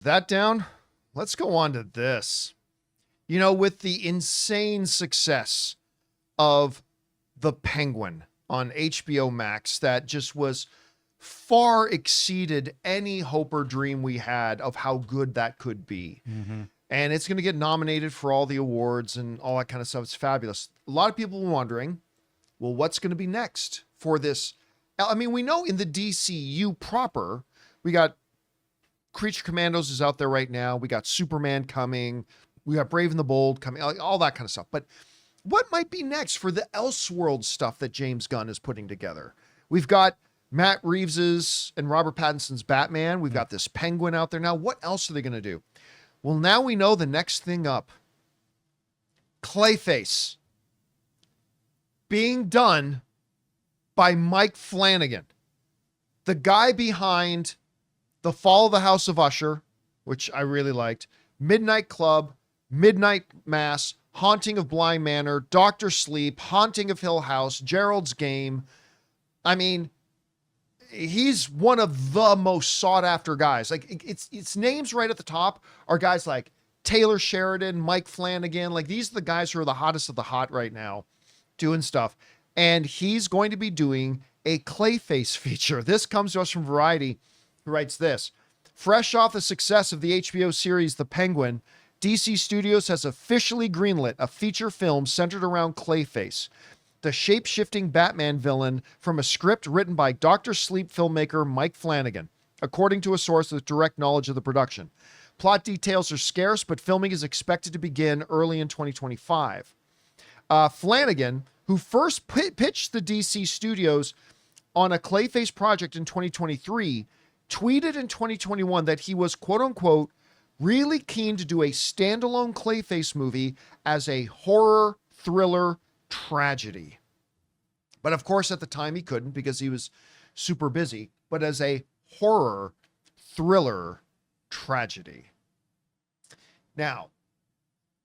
That down, let's go on to this. You know, with the insane success of The Penguin on HBO Max, that just was far exceeded any hope or dream we had of how good that could be. Mm-hmm. And it's going to get nominated for all the awards and all that kind of stuff. It's fabulous. A lot of people were wondering, well, what's going to be next for this? I mean, we know in the DCU proper, we got Creature Commandos is out there right now. We got Superman coming. We got Brave and the Bold coming, all that kind of stuff. But what might be next for the Elseworlds stuff that James Gunn is putting together? We've got Matt Reeves's and Robert Pattinson's Batman. We've got this Penguin out there now. What else are they going to do? Well, now we know the next thing up. Clayface being done by Mike Flanagan, the guy behind The Fall of the House of Usher, which I really liked, Midnight Club, Midnight Mass, Haunting of Bly Manor, Dr. Sleep, Haunting of Hill House, Gerald's Game. I mean, he's one of the most sought after guys. Like it's names right at the top are guys like Taylor Sheridan, Mike Flanagan. Like these are the guys who are the hottest of the hot right now doing stuff. And he's going to be doing a Clayface feature. This comes to us from Variety, who writes this. Fresh off the success of the HBO series The Penguin, DC Studios has officially greenlit a feature film centered around Clayface, the shape-shifting Batman villain from a script written by Dr. Sleep filmmaker Mike Flanagan, according to a source with direct knowledge of the production. Plot details are scarce, but filming is expected to begin early in 2025. Flanagan, who first pitched the DC Studios on a Clayface project in 2023, tweeted in 2021 that he was, quote-unquote, really keen to do a standalone Clayface movie as a horror thriller tragedy. But of course, at the time he couldn't because he was super busy, but as a horror thriller tragedy. Now,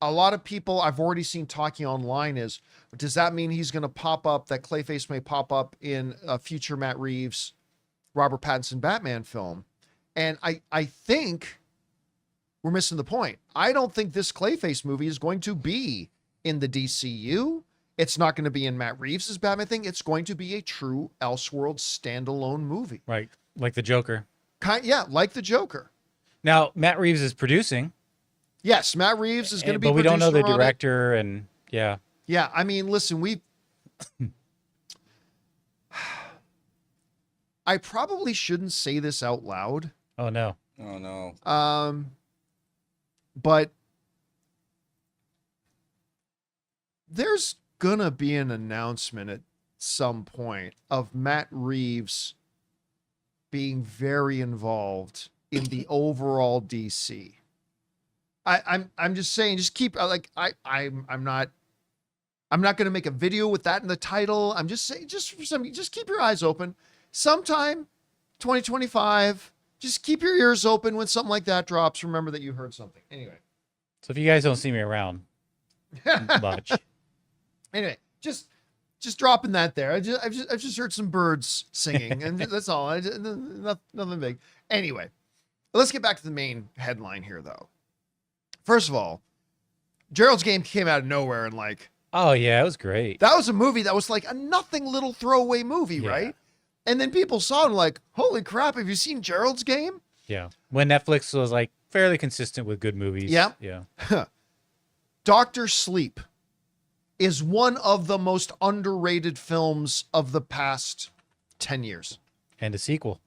a lot of people I've already seen talking online is, does that mean he's going to pop up, that Clayface may pop up in a future Matt Reeves, Robert Pattinson Batman film? And I think we're missing the point. I don't think this Clayface movie is going to be in the DCU. It's not going to be in Matt Reeves' Batman thing. It's going to be a true Elseworlds standalone movie. Right. Like the Joker. Yeah, like the Joker. Now, Matt Reeves is producing. Yes, Matt Reeves is going to be but we don't know the producer on it. director and yeah. Yeah, I mean, listen, I probably shouldn't say this out loud. Oh no. Oh no. But there's gonna be an announcement at some point of Matt Reeves being very involved in the overall DC. I'm just saying, just keep I'm not gonna make a video with that in the title. I'm just saying, just keep your eyes open. Sometime 2025, just keep your ears open when something like that drops. Remember that you heard something. Anyway. So if you guys don't see me around much. Anyway, just dropping that there. I've just heard some birds singing, and that's all. Nothing big. Anyway, let's get back to the main headline here, though. First of all, Gerald's Game came out of nowhere and like, oh yeah, it was great. That was a movie that was like a nothing little throwaway movie, Yeah. right? And then people saw it and like, holy crap, have you seen Gerald's Game? Yeah. When Netflix was like fairly consistent with good movies. Yeah. Yeah. Dr. Sleep is one of the most underrated films of the past 10 years. And a sequel.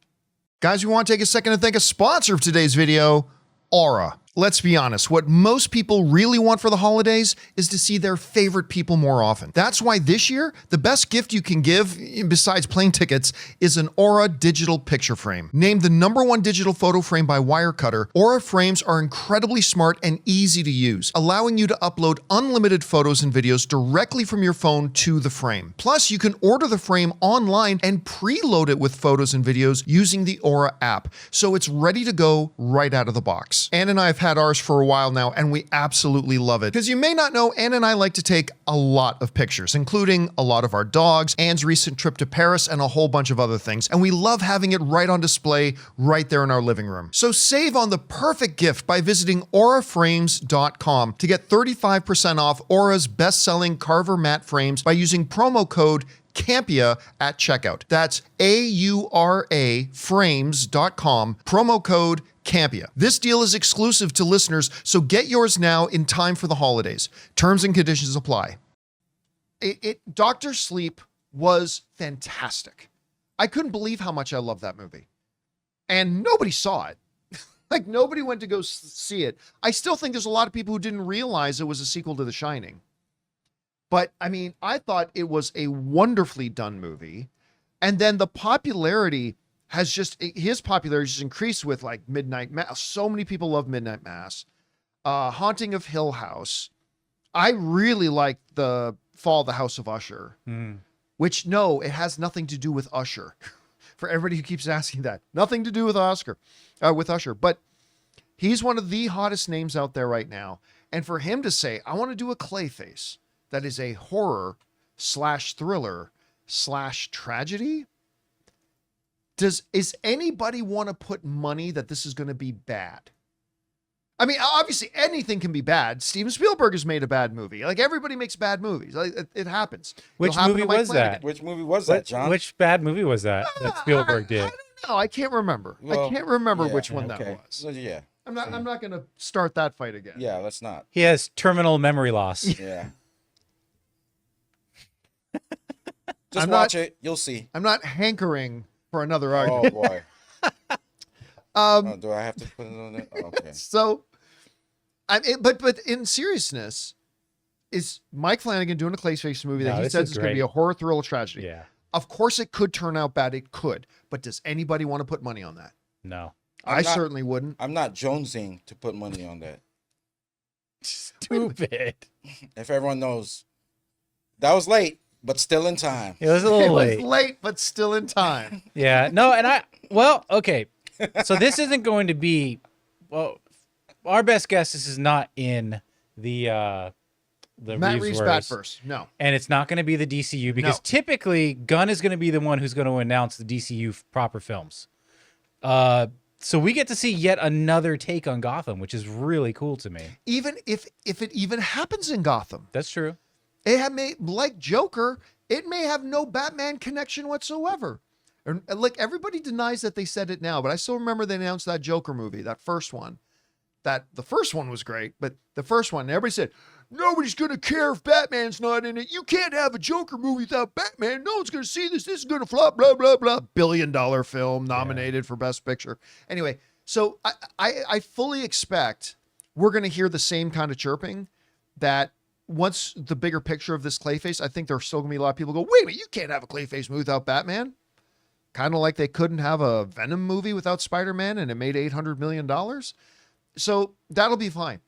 Guys, we want to take a second to thank a sponsor of today's video, Aura. Let's be honest, what most people really want for the holidays is to see their favorite people more often. That's why this year, the best gift you can give, besides plane tickets, is an Aura digital picture frame. Named the #1 digital photo frame by Wirecutter, Aura frames are incredibly smart and easy to use, allowing you to upload unlimited photos and videos directly from your phone to the frame. Plus, you can order the frame online and preload it with photos and videos using the Aura app, so it's ready to go right out of the box. Ann and I have had ours for a while now, and we absolutely love it. Because you may not know, Anne and I like to take a lot of pictures, including a lot of our dogs, Anne's recent trip to Paris, and a whole bunch of other things. And we love having it right on display right there in our living room. So save on the perfect gift by visiting auraframes.com to get 35% off Aura's best-selling Carver matte frames by using promo code Campea at checkout. That's AURA frames.com, promo code Campea. This deal is exclusive to listeners, so get yours now in time for the holidays. Terms and conditions apply. Dr. Sleep was fantastic. I couldn't believe how much I loved that movie. And nobody saw it. Like, nobody went to go see it. I still think there's a lot of people who didn't realize it was a sequel to The Shining. But, I mean, I thought it was a wonderfully done movie. And then the popularity his popularity just increased with, like, Midnight Mass. So many people love Midnight Mass. Haunting of Hill House. I really like the Fall of the House of Usher. Which, no, it has nothing to do with Usher. For everybody who keeps asking that. Nothing to do with Usher. But he's one of the hottest names out there right now. And for him to say, I want to do a Clayface that is a horror / thriller / tragedy. Is anybody want to put money that this is going to be bad? I mean, obviously anything can be bad. Steven Spielberg has made a bad movie. Like, everybody makes bad movies. Like, it happens. Which movie was that? Which movie was that, John? Which bad movie was that Spielberg did? I don't know. I can't remember. Well, I can't remember yeah, which one okay. that was. So, yeah. I'm not going to start that fight again. Yeah, let's not. He has terminal memory loss. Yeah. Just watch it. You'll see. I'm not hankering for another argument. Oh, boy. Do I have to put it on there? Okay. So, but in seriousness, is Mike Flanagan doing a Clayface movie that he says is going to be a horror thriller tragedy? Yeah. Of course it could turn out bad. It could. But does anybody want to put money on that? No. I certainly wouldn't. I'm not jonesing to put money on that. Stupid. If everyone knows, that was late, but still in time. It was a little late. It was late, but still in time. Yeah. No, and okay. So this isn't going to be, well, our best guess, this is not in the Matt Reeves Batverse. No. And it's not going to be the DCU because typically Gunn is going to be the one who's going to announce the DCU proper films. So we get to see yet another take on Gotham, which is really cool to me. Even if it even happens in Gotham. That's true. Like Joker, it may have no Batman connection whatsoever. And like, everybody denies that they said it now, but I still remember they announced that Joker movie, that first one. The first one was great, but the first one, everybody said, nobody's going to care if Batman's not in it. You can't have a Joker movie without Batman. No one's going to see this. This is going to flop, blah, blah, blah. $1 billion film nominated for Best Picture. Anyway, so I fully expect we're going to hear the same kind of chirping that once the bigger picture of this Clayface, I think there's still going to be a lot of people go, wait a minute, you can't have a Clayface movie without Batman. Kind of like they couldn't have a Venom movie without Spider-Man and it made $800 million. So that'll be fine.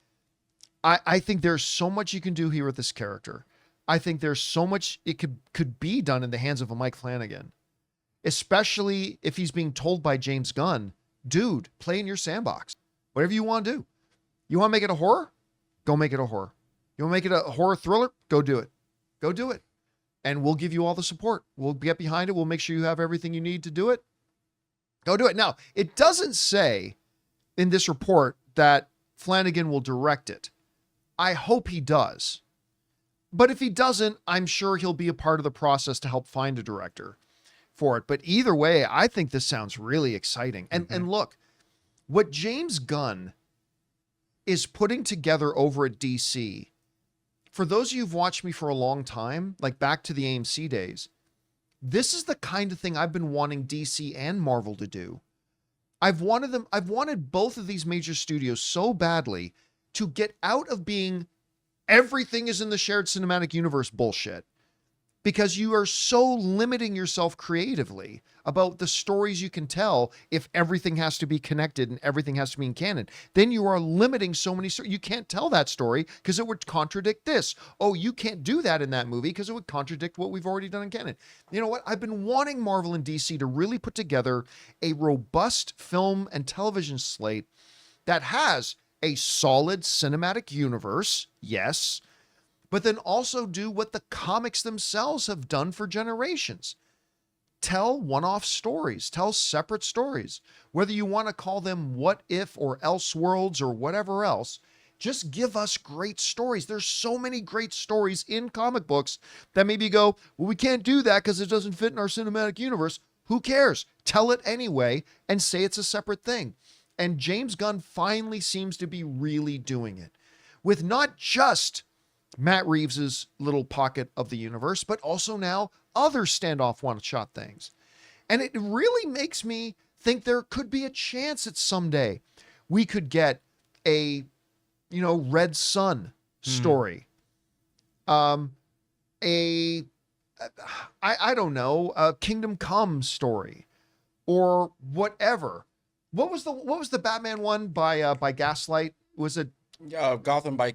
I think there's so much you can do here with this character. I think there's so much it could be done in the hands of a Mike Flanagan, especially if he's being told by James Gunn, dude, play in your sandbox. Whatever you want to do. You want to make it a horror? Go make it a horror. You want to make it a horror thriller? Go do it. Go do it. And we'll give you all the support. We'll get behind it. We'll make sure you have everything you need to do it. Go do it. Now, it doesn't say in this report that Flanagan will direct it. I hope he does. But if he doesn't, I'm sure he'll be a part of the process to help find a director for it. But either way, I think this sounds really exciting. And look, what James Gunn is putting together over at DC, for those of you who've watched me for a long time, like back to the AMC days, this is the kind of thing I've been wanting DC and Marvel to do. I've wanted both of these major studios so badly to get out of being everything is in the shared cinematic universe bullshit, because you are so limiting yourself creatively about the stories you can tell if everything has to be connected and everything has to be in canon. Then you are limiting so many stories. You can't tell that story because it would contradict this. Oh, you can't do that in that movie because it would contradict what we've already done in canon. You know what? I've been wanting Marvel and DC to really put together a robust film and television slate that has a solid cinematic universe, yes, but then also do what the comics themselves have done for generations. Tell one-off stories, tell separate stories, whether you want to call them What If or Elseworlds or whatever else. Just give us great stories. There's so many great stories in comic books that maybe you go, well, we can't do that because it doesn't fit in our cinematic universe. Who cares? Tell it anyway and say it's a separate thing. And James Gunn finally seems to be really doing it with not just Matt Reeves's little pocket of the universe, but also now other standoff one-shot things. And it really makes me think there could be a chance that someday we could get a, Red Sun story. I don't know, a Kingdom Come story or whatever. What was the Batman one by Gaslight? Was it Gotham by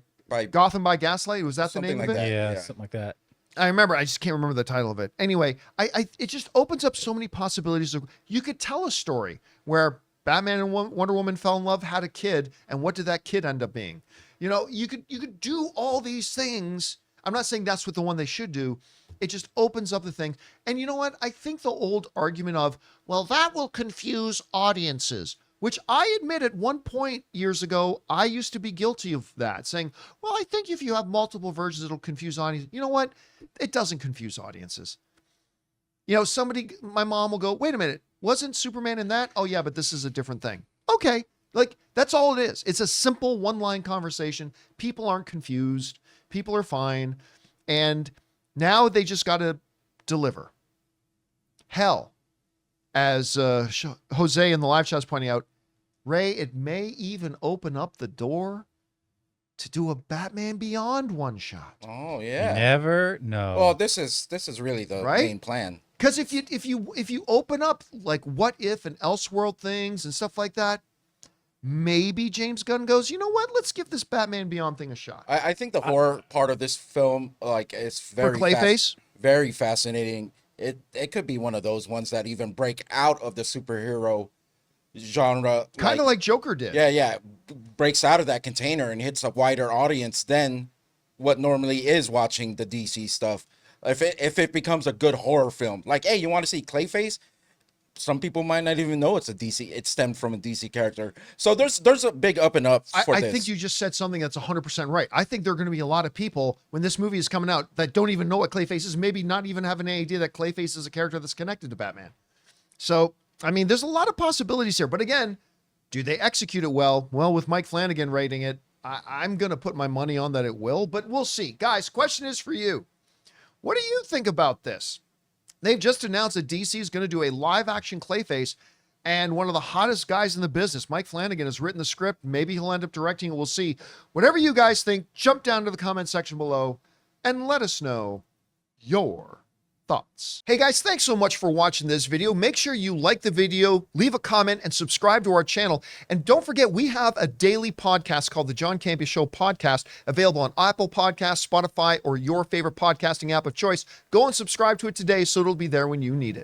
Gotham by Gaslight? Was that the name something of like it? that. Yeah, Yeah. something like that. I remember. I just can't remember the title of it. Anyway, it just opens up so many possibilities. You could tell a story where Batman and Wonder Woman fell in love, had a kid, and what did that kid end up being? You could do all these things. I'm not saying that's what the one they should do. It just opens up the thing. And you know what? I think the old argument of, well, that will confuse audiences, which I admit at one point years ago, I used to be guilty of that, saying, well, I think if you have multiple versions, it'll confuse audiences. You know what? It doesn't confuse audiences. My mom will go, wait a minute, wasn't Superman in that? Oh yeah, but this is a different thing. Okay. Like, that's all it is. It's a simple one-line conversation. People aren't confused. People are fine. And now they just got to deliver. Hell, as Jose in the live chat is pointing out, Ray, it may even open up the door to do a Batman Beyond one-shot. Oh yeah. Never know. Well, this is really the Right? main plan. Because if you open up like What If and Elseworld things and stuff like that, maybe James Gunn goes, you know what? Let's give this Batman Beyond thing a shot. I think the horror part of this film, is very For Clayface? very fascinating. It could be one of those ones that even break out of the superhero genre, Kind of like Joker did. yeah, breaks out of that container and hits a wider audience than what normally is watching the DC stuff. If it becomes a good horror film, like, hey, you want to see Clayface? Some people might not even know it's a DC. It stemmed from a DC character. So there's a big up and up for I this. think you just said something that's 100% right. I think there are going to be a lot of people when this movie is coming out that don't even know what Clayface is, maybe not even have any idea that Clayface is a character that's connected to Batman. So, I mean, there's a lot of possibilities here. But again, do they execute it well? Well, with Mike Flanagan writing it, I'm going to put my money on that it will, but we'll see. Guys, question is for you. What do you think about this? They've just announced that DC is going to do a live-action Clayface, and one of the hottest guys in the business, Mike Flanagan, has written the script. Maybe he'll end up directing it. We'll see. Whatever you guys think, jump down to the comment section below and let us know your thoughts. Hey guys, thanks so much for watching this video. Make sure you like the video, leave a comment, and subscribe to our channel. And don't forget, we have a daily podcast called the John Campea Show podcast, available on Apple Podcasts, Spotify, or your favorite podcasting app of choice. Go and subscribe to it today so it'll be there when you need it.